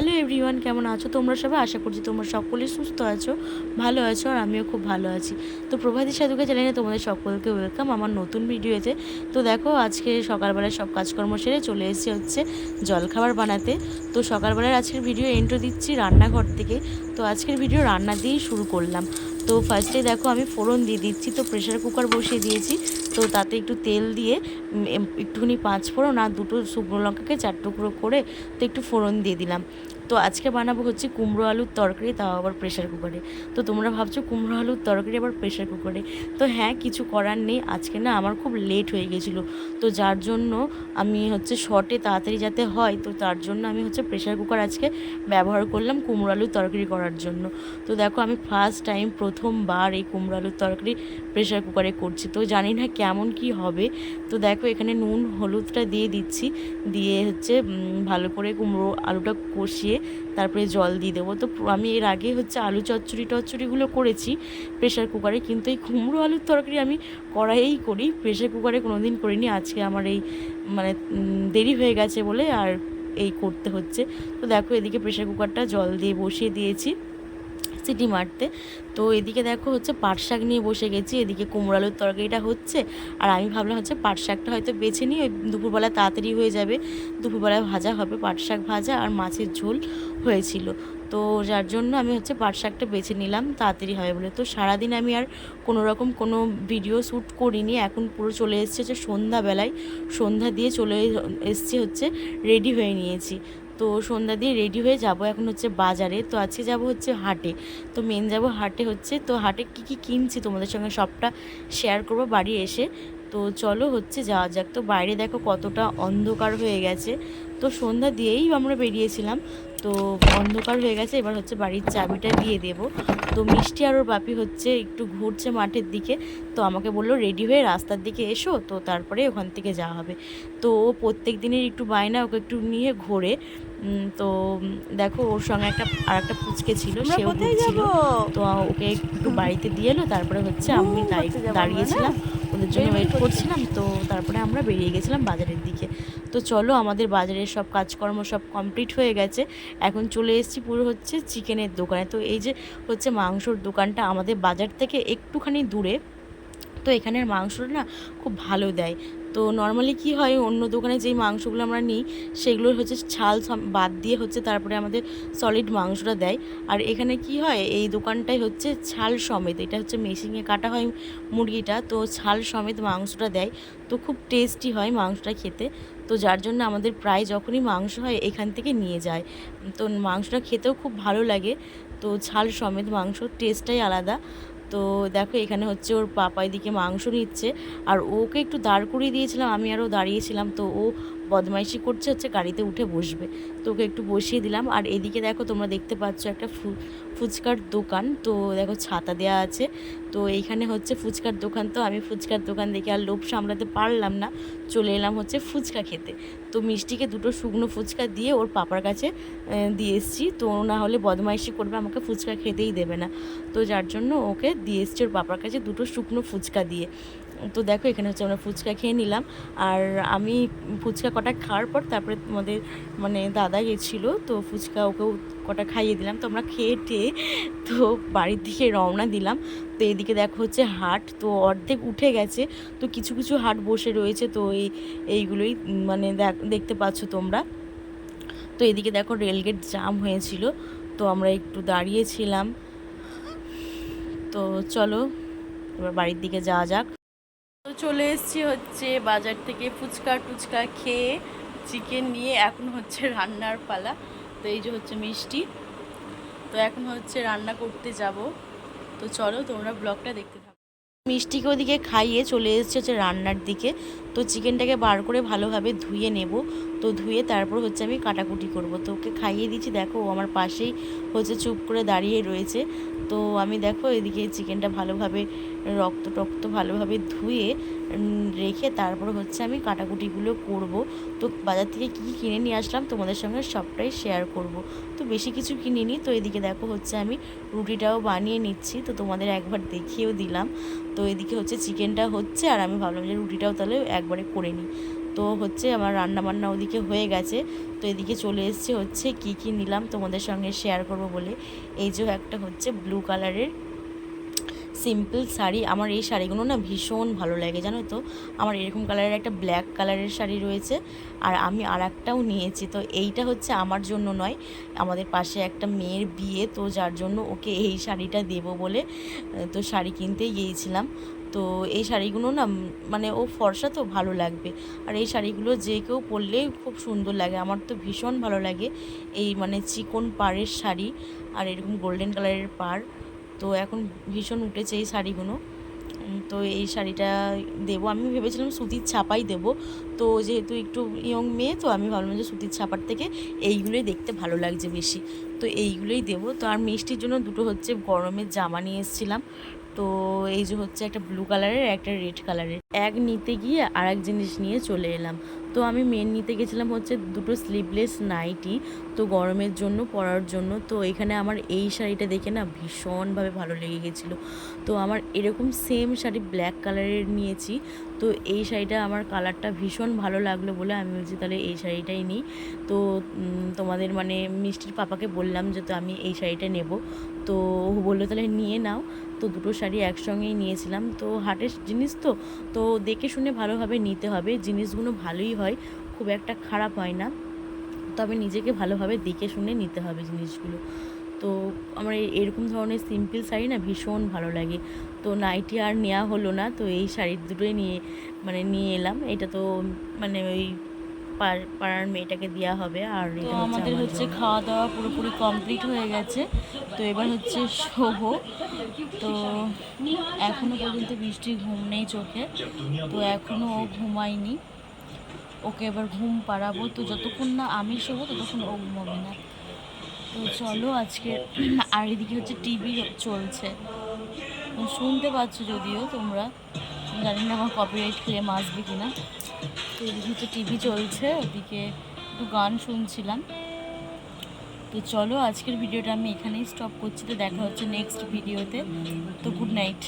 Hello everyone, কেমন আছো তোমরা সবাই? আশা করছি তোমরা সকলেই সুস্থ আছো, ভালো আছো, আর আমিও খুব ভালো আছি। তো প্রভাতী সাধুকা চ্যানেলে তোমাদের সকলকে ওয়েলকাম আমার নতুন ভিডিওতে। তো দেখো, আজকে সকালবেলায় সব কাজকর্ম সেরে চলে এসেছি হচ্ছে জলখাবার বানাতে। তো সকালবেলার আজকের ভিডিও এন্ট্রো দিচ্ছি রান্নাঘর থেকে। তো আজকের ভিডিও রান্না দিয়েই শুরু করলাম। তো ফার্স্টে দেখো আমি ফোড়ন দিয়ে দিচ্ছি। তো প্রেশার কুকার বসিয়ে দিয়েছি। তো তাতে একটু তেল দিয়ে একটুখানি 5 ফোড়ন আর 2টো শুকনো লঙ্কাকে 4 টুকরো করে তো একটু ফোড়ন দিয়ে দিলাম। তো আজকে বানাবো হচ্ছে কুমড়ো আলুর তরকারি, তাও আবার প্রেশার কুকারে। তো তোমরা ভাবছো কুমড়ো আলুর তরকারি আবার প্রেশার কুকারে? তো হ্যাঁ, কিছু করার নেই, আজকে না আমার খুব লেট হয়ে গেছিলো। তো যার জন্য আমি হচ্ছে শর্টে তাড়াতাড়ি যাতে হয়, তো তার জন্য আমি হচ্ছে প্রেশার কুকার আজকে ব্যবহার করলাম কুমড়ো আলুর তরকারি করার জন্য। তো দেখো, আমি ফার্স্ট টাইম প্রথমবার এই কুমড়ো আলুর তরকারি প্রেশার কুকারে করছি। তো জানি না কেমন কি হবে। তো দেখো, এখানে নুন হলুদটা দিয়ে দিচ্ছি, দিয়ে হচ্ছে ভালো করে কুমড়ো আলুটা কষিয়ে তারপরে জল দিয়ে দেবো। তো আমি এর আগে হচ্ছে আলু চচ্চড়িগুলো করেছি প্রেশার কুকারে, কিন্তু এই কুমড়ো আলুর তরকারি আমি কড়াইয়েই করি, প্রেশার কুকারে কোনো দিন করিনি। আজকে আমার এই মানে দেরি হয়ে গেছে বলে আর এই করতে হচ্ছে। তো দেখো, এদিকে প্রেশার কুকারটা জল দিয়ে বসিয়ে দিয়েছি সিটি মারতে। তো এদিকে দেখো হচ্ছে পাট শাক নিয়ে বসে গেছি, এদিকে কুমড়ো আলুর তরকারিটা হচ্ছে। আর আমি ভাবলাম হচ্ছে পাট শাকটা হয়তো বেছে নিই, ওই দুপুরবেলা তাড়াতাড়ি হয়ে যাবে, দুপুরবেলায় ভাজা হবে, পাট শাক ভাজা আর মাছের ঝোল হয়েছিল। তো যার জন্য আমি হচ্ছে পাট শাকটা বেছে নিলাম, তাড়াতাড়ি হবে বলে। তো সারাদিন আমি আর কোনো রকম কোনো ভিডিও শ্যুট করিনি। এখন পুরো চলে এসছে হচ্ছে সন্ধ্যাবেলায়, সন্ধ্যা দিয়ে চলে এসছি হচ্ছে রেডি হয়ে নিয়েছি। তো সন্ধ্যা দিয়ে রেডি হয়ে যাব এখন হচ্ছে বাজারে। তো আজকে যাব হচ্ছে হাটে। তো মেন যাব হাটে হচ্ছে। তো হাটে কী কী কিনছি তোমাদের সঙ্গে সবটা শেয়ার করবো বাড়ি এসে। তো চলো হচ্ছে যাওয়া যাক। তো বাইরে দেখো কতটা অন্ধকার হয়ে গেছে। তো সন্ধ্যা দিয়েই আমরা বেরিয়েছিলাম, তো অন্ধকার হয়ে গেছে। এবার হচ্ছে বাড়ির চাবিটা দিয়ে দেব। তো মিষ্টি আর ওর বাপি হচ্ছে একটু ঘুরছে মাঠের দিকে। তো আমাকে বললো রেডি হয়ে রাস্তার দিকে এসো, তো তারপরে ওখান থেকে যাওয়া হবে। তো ও প্রত্যেক দিনের একটু বায়না, ওকে একটু নিয়ে ঘোরে। তো দেখো, ওর সঙ্গে আর একটা পুচকে ছিল, সেও ঘুরছিল। তো ওকে একটু বাড়িতে দিয়ে এলো, তারপরে হচ্ছে আমি দাঁড়িয়েছিলাম, ওদের জন্য ওয়েট করছিলাম। তো তারপরে আমরা বেরিয়ে গেছিলাম বাজারের দিকে। তো চলো, আমাদের বাজারের সব কাজকর্ম সব কমপ্লিট হয়ে গেছে। এখন চলে এসেছি পুরো হচ্ছে চিকেনের দোকানে। তো এই যে হচ্ছে মাংসর দোকানটা আমাদের বাজার থেকে একটুখানি দূরে। তো এখানের মাংসটা না খুব ভালো দেয়। তো নর্মালি কি হয়, অন্য দোকানে যেই মাংসগুলো আমরা নিই সেগুলো হচ্ছে ছাল বাদ দিয়ে হচ্ছে তারপরে আমাদের সলিড মাংসটা দেয়। আর এখানে কি হয়, এই দোকানটাই হচ্ছে ছাল সমেত, এটা হচ্ছে মেশিনে কাটা হয় মুরগিটা, তো ছাল সমেত মাংসটা দেয়। তো খুব টেস্টি হয় মাংসটা খেতে। তো যার জন্য আমাদের প্রায় যখনই মাংস হয় এখান থেকে নিয়ে যায়। তো মাংসটা খেতেও খুব ভালো লাগে। তো ছাল সমেত মাংস টেস্টটাই আলাদা। তো দেখো, এখানে হচ্ছে ওর পাপা এদিকে মাংস নিচ্ছে, আর ওকে একটু দাঁড় করিয়ে দিয়েছিলাম, আমি আরও দাঁড়িয়েছিলাম। তো ও বদমাইশি করছে হচ্ছে গাড়িতে উঠে বসবে, তো ওকে একটু বসিয়ে দিলাম। আর এদিকে দেখো, তোমরা দেখতে পাচ্ছ একটা ফুচকার দোকান। তো দেখো ছাতা দেওয়া আছে। তো এইখানে হচ্ছে ফুচকার দোকান। তো আমি ফুচকার দোকান দেখে আর লোভ সামলাতে পারলাম না, চলে এলাম হচ্ছে ফুচকা খেতে। তো মিষ্টিকে 2টো শুকনো ফুচকা দিয়ে ওর পাপার কাছে দিয়ে এসেছি। তো না হলে বদমাইশি করবে, আমাকে ফুচকা খেতেই দেবে না। তো যার জন্য ওকে দিয়ে এসছি ওর পাপার কাছে 2টো শুকনো ফুচকা দিয়ে। তো দেখো, এখানে হচ্ছে আমরা ফুচকা খেয়ে নিলাম। আর আমি ফুচকা কটা খাওয়ার পর তারপরে তোমাদের দাদা গেছিলো, তো ফুচকা ওকেও কটা খাইয়ে দিলাম। তো আমরা খেয়ে টেয়ে তো বাড়ির দিকে রওনা দিলাম। তো এদিকে দেখো হচ্ছে হাট, তো অর্ধেক উঠে গেছে, তো কিছু কিছু হাট বসে রয়েছে। তো এইগুলোই দেখতে পাচ্ছ তোমরা। তো এদিকে দেখো রেলগেট জাম হয়েছিল, তো আমরা একটু দাঁড়িয়েছিলাম। তো চলো এবার বাড়ির দিকে যাওয়া যাক। তো চলে এসেছি হচ্ছে বাজার থেকে ফুচকা টুচকা খেয়ে, চিকেন নিয়ে এখন হচ্ছে রান্নার পালা। তো এই যে হচ্ছে মিষ্টি, তো এখন হচ্ছে রান্না করতে যাব। তো চলো তোমরা ব্লগটা দেখতে থাকো। মিষ্টিকে ওদিকে খাইয়ে চলে এসেছে হচ্ছে রান্নার দিকে। তো তো চিকেনটাকে বার করে ভালোভাবে ধুয়ে নেব। তো ধুয়ে তারপর হচ্ছে আমি কাটাকুটি করব। তো ওকে খাইয়ে দিচ্ছি, দেখো ও আমার পাশেই হচ্ছে চুপ করে দাঁড়িয়ে রয়েছে। তো আমি দেখো এদিকে চিকেনটা ভালোভাবে রক্ত টক্ত ভালোভাবে ধুয়ে রেখে তারপর হচ্ছে আমি কাটাকুটিগুলো করব। তো বাজার থেকে কী কিনে নিয়ে আসলাম তোমাদের সঙ্গে সবটাই শেয়ার করব। তো বেশি কিছু কিনিনি। তো এদিকে দেখো হচ্ছে আমি রুটিটাও বানিয়ে নিচ্ছি, তো তোমাদের একবার দেখিয়েও দিলাম। তো এদিকে হচ্ছে চিকেনটা হচ্ছে আর আমি ভাবলাম যে রুটিটাও তাহলে একবারে করে নিই। তো হচ্ছে আমার রান্নাবান্না ওদিকে হয়ে গেছে। তো এদিকে চলে এসছে হচ্ছে কি কি নিলাম তোমাদের সঙ্গে শেয়ার করব বলে। এই যে একটা হচ্ছে ব্লু কালারের সিম্পল শাড়ি, আমার এই শাড়িগুলো না ভীষণ ভালো লাগে জানো তো। আমার এরকম কালারের একটা ব্ল্যাক কালারের শাড়ি রয়েছে, আর আমি আর একটাও নিয়েছি। তো এইটা হচ্ছে আমার জন্য নয়, আমাদের পাশে একটা মেয়ের বিয়ে, তো যার জন্য ওকে এই শাড়িটা দেবো বলে তো শাড়ি কিনতে গিয়েছিলাম। তো এই শাড়িগুলো না মানে ও ফর্সা তো ভালো লাগবে, আর এই শাড়িগুলো যে কেউ পরলেই খুব সুন্দর লাগে। আমার তো ভীষণ ভালো লাগে এই মানে চিকন পাড়ের শাড়ি আর এরকম গোল্ডেন কালারের পাড়। তো এখন ভীষণ উঠেছে এই শাড়িগুলো। তো এই শাড়িটা দেবো, আমি ভেবেছিলাম সুতির ছাপাই দেবো। তো যেহেতু একটু ইয়ং মেয়ে, তো আমি ভাবলাম যে সুতির ছাপার থেকে এইগুলোই দেখতে ভালো লাগছে বেশি, তো এইগুলোই দেবো। তো আর মিষ্টির জন্য দুটো হচ্ছে গরমের জামা নিয়ে এসেছিলাম। তো এই যে হচ্ছে একটা ব্লু কালারের একটা রেড কালারের, এক নিতে গিয়ে আর এক জিনিস নিয়ে চলে এলাম। তো আমি মেন নিতে গেছিলাম হচ্ছে দুটো স্লিভলেস নাইটি, তো গরমের জন্য পরার জন্য। তো এখানে আমার এই শাড়িটা দেখে না ভীষণভাবে ভালো লেগে গেছিলো। তো আমার এরকম সেম শাড়ি ব্ল্যাক কালারের নিয়েছি। তো এই শাড়িটা আমার কালারটা ভীষণ ভালো লাগলো বলে আমি বলছি তাহলে এই শাড়িটাই নিই। তো তোমাদের মানে মিষ্টির পাপাকে বললাম যে তো আমি এই শাড়িটা নেব। তো ও বললো তাহলে নিয়ে নাও। তো দুটো শাড়ি একসঙ্গেই নিয়েছিলাম। তো হাটের জিনিস তো, তো দেখে শুনে ভালোভাবে নিতে হবে, জিনিসগুলো ভালোই হয়, খুব একটা খারাপ হয় না, তবে নিজেকে ভালোভাবে দেখে শুনে নিতে হবে জিনিসগুলো। তো আমার এরকম ধরনের সিম্পল শাড়ি না ভীষণ ভালো লাগে। তো নাইটি আর নেওয়া হলো না, তো এই শাড়ি দুটোই নিয়ে এলাম। এটা তো মানে ওই পাড়ার মেয়েটাকে দেওয়া হবে। আর তো আমাদের হচ্ছে খাওয়া দাওয়া পুরোপুরি কমপ্লিট হয়ে গেছে। তো এবার হচ্ছে শোবো। তো এখনও পর্যন্ত বৃষ্টির ঘুম নেই চোখে, তো এখনও ও ঘুমায়নি। ওকে এবার ঘুম পাড়াবো, তো যতক্ষণ না আমি শোবো ততক্ষণ ও ঘুমাবে না। তো চলো আজকে। আর এদিকে হচ্ছে টিভি চলছে, শুনতে পাচ্ছ যদিও তোমরা, জানি না আমার কপিরাইট ক্লেম আসবে কিনা। তো এদিকে হচ্ছে টিভি চলছে, ওদিকে একটু গান শুনছিলাম। তো চলো আজকের ভিডিওটা আমি এখানেই স্টপ করছি। তো দেখা হচ্ছে নেক্সট ভিডিওতে। তো গুড নাইট।